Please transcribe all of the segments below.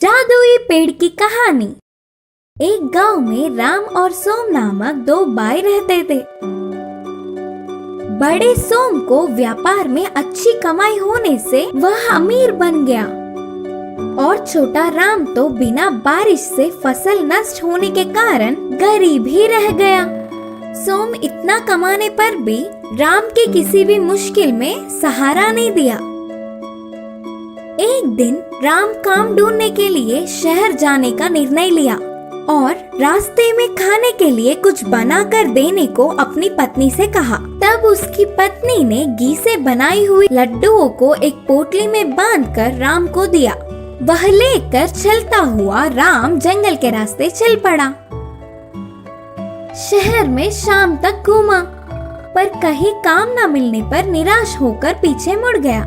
जादुई पेड़ की कहानी। एक गांव में राम और सोम नामक दो भाई रहते थे। बड़े सोम को व्यापार में अच्छी कमाई होने से वह अमीर बन गया और छोटा राम तो बिना बारिश से फसल नष्ट होने के कारण गरीब ही रह गया। सोम इतना कमाने पर भी राम की किसी भी मुश्किल में सहारा नहीं दिया। एक दिन राम काम ढूंढने के लिए शहर जाने का निर्णय लिया और रास्ते में खाने के लिए कुछ बना कर देने को अपनी पत्नी से कहा। तब उसकी पत्नी ने घी से बनाई हुई लड्डुओं को एक पोटली में बांधकर राम को दिया। वह लेकर चलता हुआ राम जंगल के रास्ते चल पड़ा। शहर में शाम तक घूमा पर कहीं काम न मिलने पर निराश होकर पीछे मुड़ गया।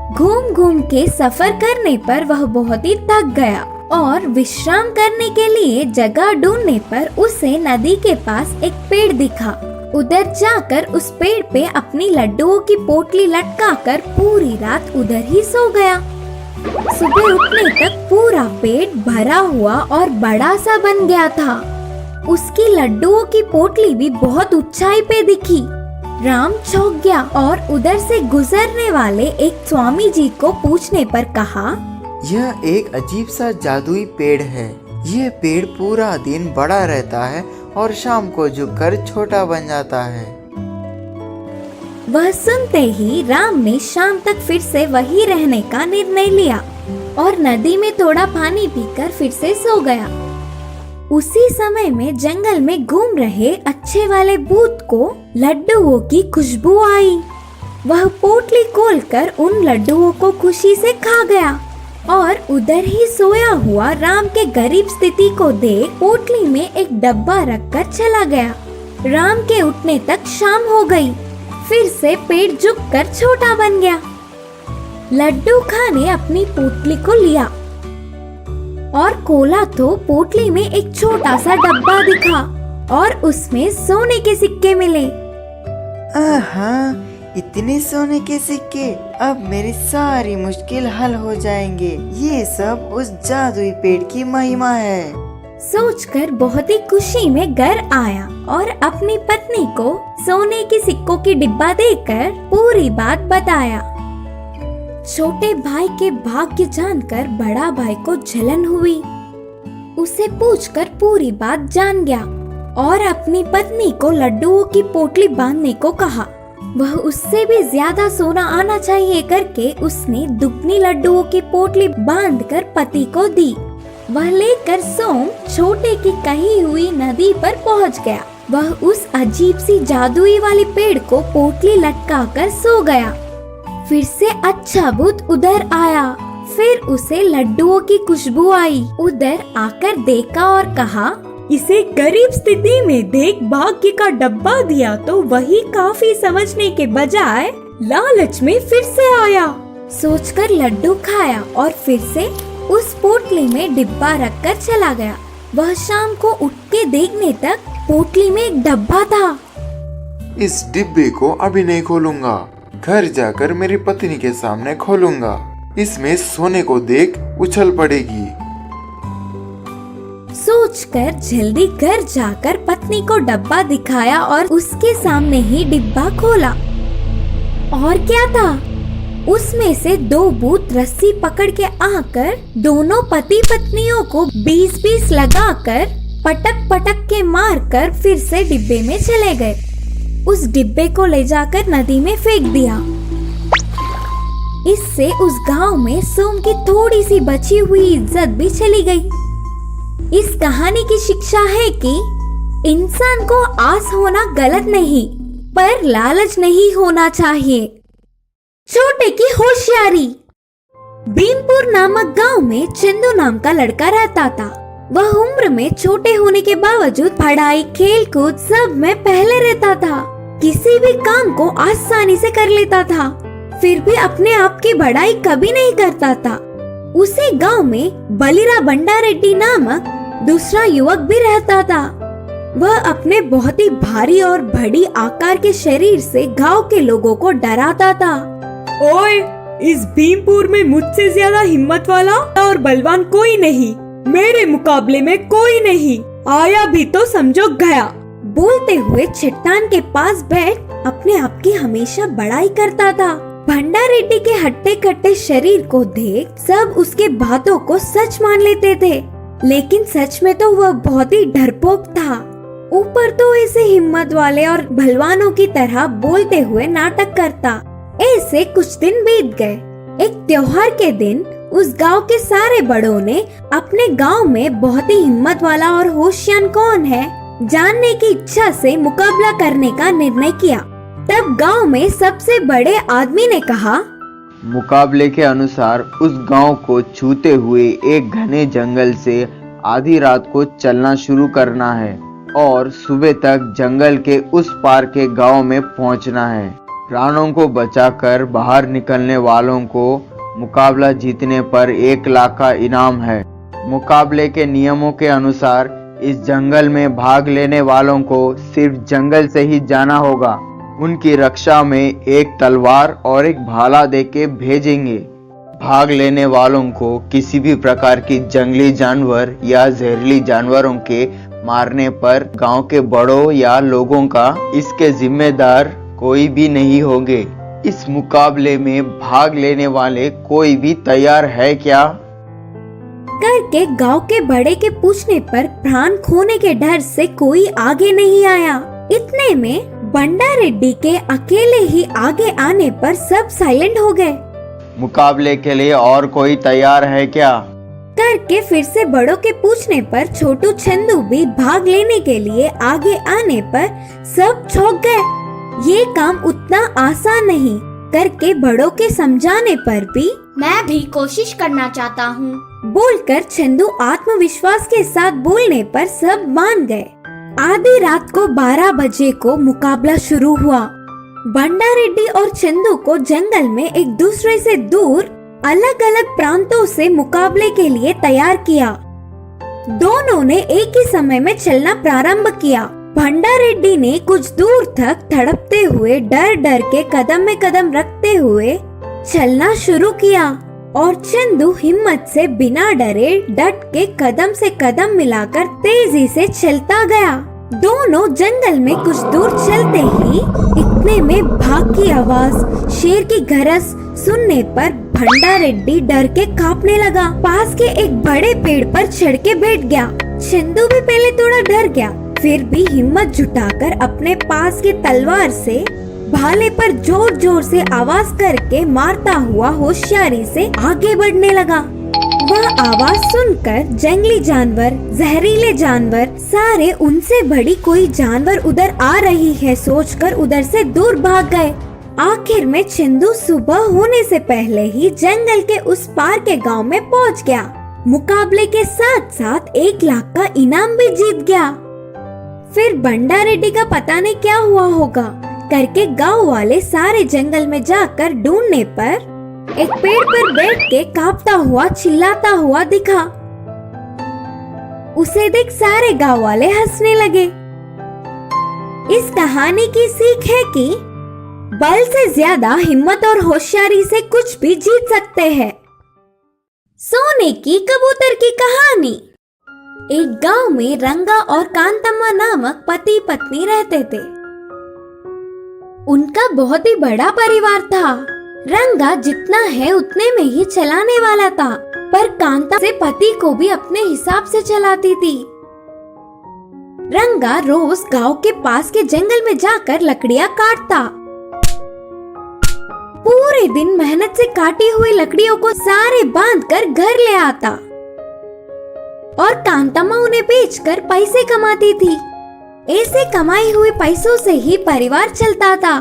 घूम घूम के सफर करने पर वह बहुत ही थक गया और विश्राम करने के लिए जगह ढूंढने पर उसे नदी के पास एक पेड़ दिखा। उधर जाकर उस पेड़ पे अपनी लड्डुओं की पोटली लटकाकर पूरी रात उधर ही सो गया। सुबह उठने तक पूरा पेट भरा हुआ और बड़ा सा बन गया था। उसकी लड्डुओं की पोटली भी बहुत ऊंचाई पे दिखी। राम चौंक गया और उधर से गुजरने वाले एक स्वामी जी को पूछने पर कहा, यह एक अजीब सा जादुई पेड़ है। यह पेड़ पूरा दिन बड़ा रहता है और शाम को झुककर छोटा बन जाता है। वह सुनते ही राम ने शाम तक फिर से वही रहने का निर्णय लिया और नदी में थोड़ा पानी पीकर फिर से सो गया। उसी समय में जंगल में घूम रहे अच्छे वाले भूत को लड्डुओं की खुशबू आई। वह पोटली खोलकर उन लड्डुओं को खुशी से खा गया और उधर ही सोया हुआ राम के गरीब स्थिति को देख पोटली में एक डब्बा रखकर चला गया। राम के उठने तक शाम हो गई। फिर से पेट झुककर छोटा बन गया। लड्डू खाने अपनी पोटली को लिया और खोला तो पोटली में एक छोटा सा डब्बा दिखा और उसमें सोने के सिक्के मिले। आहा, इतने सोने के सिक्के! अब मेरी सारी मुश्किल हल हो जाएंगे। ये सब उस जादुई पेड़ की महिमा है। सोचकर बहुत ही खुशी में घर आया और अपनी पत्नी को सोने के सिक्कों की डिब्बा देकर पूरी बात बताया। छोटे भाई के भाग्य जानकर बड़ा भाई को जलन हुई। उसे पूछकर पूरी बात जान गया और अपनी पत्नी को लड्डुओं की पोटली बांधने को कहा। वह उससे भी ज्यादा सोना आना चाहिए करके उसने दुगनी लड्डुओं की पोटली बांधकर पति को दी। वह लेकर सोम छोटे की कही हुई नदी पर पहुंच गया। वह उस अजीब सी जादुई वाली पेड़ को पोटली लटकाकर सो गया। फिर से अच्छा भूत उधर आया। फिर उसे लड्डुओं की खुशबू आई। उधर आकर देखा और कहा, इसे गरीब स्थिति में देख भाग्य का डब्बा दिया तो वही काफी समझने के बजाय लालच में फिर से आया। सोचकर लड्डू खाया और फिर से उस पोटली में डिब्बा रखकर चला गया। वह शाम को उठ के देखने तक पोटली में एक डब्बा था। इस डिब्बे को अभी नहीं खोलूंगा। घर जाकर मेरी पत्नी के सामने खोलूंगा। इसमें सोने को देख उछल पड़ेगी। सोचकर जल्दी घर जाकर पत्नी को डब्बा दिखाया और उसके सामने ही डिब्बा खोला। और क्या था? उसमें से दो भूत रस्सी पकड़ के आकर दोनों पति पत्नियों को 20-20 लगाकर पटक पटक के मारकर फिर से डिब्बे में चले गए। उस डिब्बे को ले जाकर नदी में फेंक दिया। इससे उस गांव में सोम की थोड़ी सी बची हुई इज्जत भी चली गई। इस कहानी की शिक्षा है कि इंसान को आस होना गलत नहीं, पर लालच नहीं होना चाहिए। छोटे की होशियारी। भीमपुर नामक गांव में चंदू नाम का लड़का रहता था। वह उम्र में छोटे होने के बावजूद पढ़ाई खेल कूद सब में पहले रहता था। किसी भी काम को आसानी से कर लेता था। फिर भी अपने आप की बड़ाई कभी नहीं करता था। उसी गांव में बलिरा बंडारेड्डी नामक दूसरा युवक भी रहता था। वह अपने बहुत ही भारी और बड़ी आकार के शरीर से गांव के लोगों को डराता था। ओए, इस भीमपुर में मुझसे ज्यादा हिम्मत वाला और बलवान कोई नहीं, मेरे मुकाबले में कोई नहीं, आया भी तो समझो गया। बोलते हुए चट्टान के पास बैठ अपने आप की हमेशा बड़ाई करता था। भंडा रेड्डी के हट्टे कट्टे शरीर को देख सब उसके बातों को सच मान लेते थे, लेकिन सच में तो वह बहुत ही डरपोक था। ऊपर तो ऐसे हिम्मत वाले और भलवानों की तरह बोलते हुए नाटक करता। ऐसे कुछ दिन बीत गए। एक त्योहार के दिन उस गांव के सारे बड़ों ने अपने गांव में बहुत ही हिम्मत वाला और होशियार कौन है जानने की इच्छा से मुकाबला करने का निर्णय किया। तब गांव में सबसे बड़े आदमी ने कहा, मुकाबले के अनुसार उस गांव को छूते हुए एक घने जंगल से आधी रात को चलना शुरू करना है और सुबह तक जंगल के उस पार के गांव में पहुंचना है। प्राणों को बचाकर बाहर निकलने वालों को मुकाबला जीतने पर 1 लाख का इनाम है। मुकाबले के नियमों के अनुसार इस जंगल में भाग लेने वालों को सिर्फ जंगल से ही जाना होगा। उनकी रक्षा में एक तलवार और एक भाला देके भेजेंगे। भाग लेने वालों को किसी भी प्रकार की जंगली जानवर या जहरीली जानवरों के मारने पर गांव के बड़ों या लोगों का इसके जिम्मेदार कोई भी नहीं होंगे। इस मुकाबले में भाग लेने वाले कोई भी तैयार है क्या? करके गांव के बड़े के पूछने पर प्राण खोने के डर से कोई आगे नहीं आया। इतने में बंडा रेड्डी के अकेले ही आगे आने पर सब साइलेंट हो गए। मुकाबले के लिए और कोई तैयार है क्या? करके फिर से बड़ों के पूछने पर छोटू चंदू भी भाग लेने के लिए आगे आने पर सब चौंक गए। ये काम उतना आसान नहीं। करके बड़ों के समझाने पर भी मैं भी कोशिश करना चाहता हूँ, बोलकर चंदू आत्मविश्वास के साथ बोलने पर सब मान गए। आधी रात को 12 बजे को मुकाबला शुरू हुआ। बंडा रेड्डी और चंदू को जंगल में एक दूसरे से दूर अलग अलग प्रांतों से मुकाबले के लिए तैयार किया। दोनों ने एक ही समय में चलना प्रारंभ किया। भंडा रेड्डी ने कुछ दूर तक तड़पते हुए डर डर के कदम में कदम रखते हुए चलना शुरू किया और चंदू हिम्मत से बिना डरे डट के कदम से कदम मिलाकर तेजी से चलता गया। दोनों जंगल में कुछ दूर चलते ही इतने में भाग की आवाज, शेर की गरज सुनने पर भंडा रेड्डी डर के कांपने लगा। पास के एक बड़े पेड़ पर चढ़ के बैठ गया। चंदू भी पहले थोड़ा डर गया, फिर भी हिम्मत जुटाकर अपने पास के तलवार से भाले पर जोर जोर से आवाज करके मारता हुआ होशियारी से आगे बढ़ने लगा। वह आवाज सुनकर जंगली जानवर, जहरीले जानवर सारे उनसे बड़ी कोई जानवर उधर आ रही है सोचकर उधर से दूर भाग गए। आखिर में चंदू सुबह होने से पहले ही जंगल के उस पार के गांव में पहुंच गया। मुकाबले के साथ साथ 1 लाख का इनाम भी जीत गया। फिर बंडा रेड्डी का पता नहीं क्या हुआ होगा करके गांव वाले सारे जंगल में जाकर ढूंढने पर एक पेड़ पर बैठ के कांपता हुआ चिल्लाता हुआ दिखा। उसे देख सारे गांव वाले हंसने लगे। इस कहानी की सीख है कि बल से ज्यादा हिम्मत और होशियारी से कुछ भी जीत सकते हैं। सोने की कबूतर की कहानी। एक गांव में रंगा और कांतम्मा नामक पति पत्नी रहते थे। उनका बहुत ही बड़ा परिवार था। रंगा जितना है उतने में ही चलाने वाला था, पर कांता से पति को भी अपने हिसाब से चलाती थी। रंगा रोज गांव के पास के जंगल में जाकर लकड़ियां काटता। पूरे दिन मेहनत से काटी हुई लकड़ियों को सारे बांधकर घर ले आता और कांतम्मा उन्हें बेचकर पैसे कमाती थी। ऐसे कमाई हुए पैसों से ही परिवार चलता था।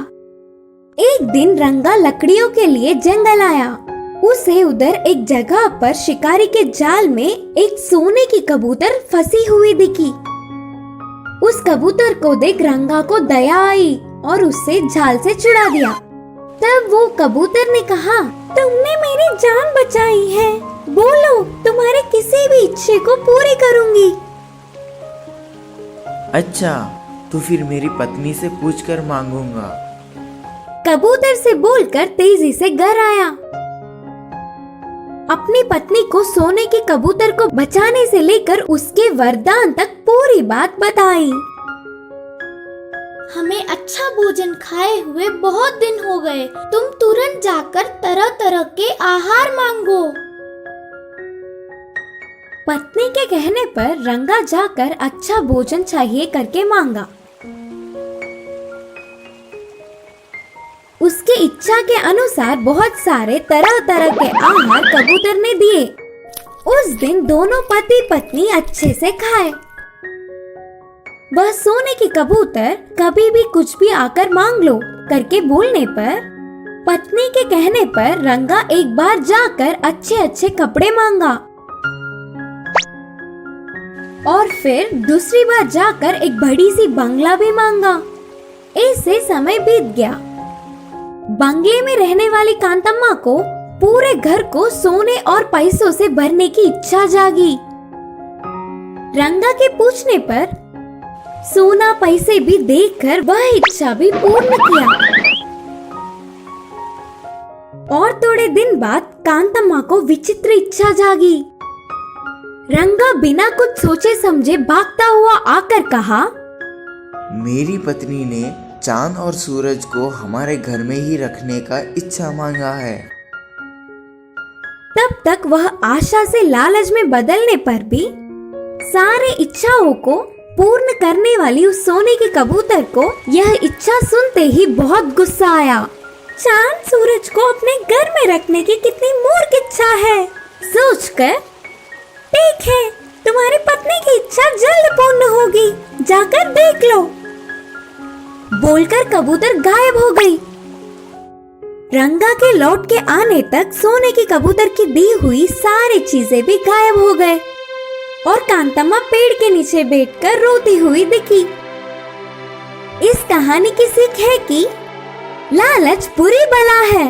एक दिन रंगा लकड़ियों के लिए जंगल आया। उसे उधर एक जगह पर शिकारी के जाल में एक सोने की कबूतर फंसी हुई दिखी। उस कबूतर को देख रंगा को दया आई और उसे जाल से छुड़ा दिया। तब वो कबूतर ने कहा, तुमने मेरी जान बचाई है, बोलो तुम्हारे किसी भी इच्छे को पूरी करूंगी। अच्छा, तो फिर मेरी पत्नी से पूछकर मांगूंगा। कबूतर से बोलकर तेजी से घर आया। अपनी पत्नी को सोने के कबूतर को बचाने से लेकर उसके वरदान तक पूरी बात बताई। हमें अच्छा भोजन खाए हुए बहुत दिन हो गए। तुम तुरंत जाकर तरह तरह के आहार मांगो। पत्नी के कहने पर रंगा जाकर अच्छा भोजन चाहिए करके मांगा। उसके इच्छा के अनुसार बहुत सारे तरह तरह के आहार कबूतर ने दिए। उस दिन दोनों पति पत्नी अच्छे से खाए। वह सोने की कबूतर कभी भी कुछ भी आकर मांग लो करके बोलने पर पत्नी के कहने पर रंगा एक बार जाकर अच्छे अच्छे कपड़े मांगा और फिर दूसरी बार जाकर एक बड़ी सी बंगला भी मांगा। ऐसे समय बीत गया। बंगले में रहने वाली कांतम्मा को पूरे घर को सोने और पैसों से भरने की इच्छा जागी। रंगा के पूछने पर सोना पैसे भी देखकर वह इच्छा भी पूर्ण किया। और थोड़े दिन बाद कांतम्मा को विचित्र इच्छा जागी। रंगा बिना कुछ सोचे समझे भागता हुआ आकर कहा, मेरी पत्नी ने चांद और सूरज को हमारे घर में ही रखने का इच्छा मांगा है। तब तक वह आशा से लालच में बदलने पर भी सारे इच्छाओं को पूर्ण करने वाली उस सोने के कबूतर को यह इच्छा सुनते ही बहुत गुस्सा आया। चांद सूरज को अपने घर में रखने की कितनी मूर्ख इच्छा है सोचकर, ठीक है तुम्हारी पत्नी की इच्छा जल्द पूर्ण होगी, जाकर देख लो, बोलकर कबूतर गायब हो गई। रंगा के लौट के आने तक सोने की कबूतर की दी हुई सारी चीजें भी गायब हो गए और कांतम्मा पेड़ के नीचे बैठकर रोती हुई दिखी। इस कहानी की सीख है कि लालच बुरी बला है।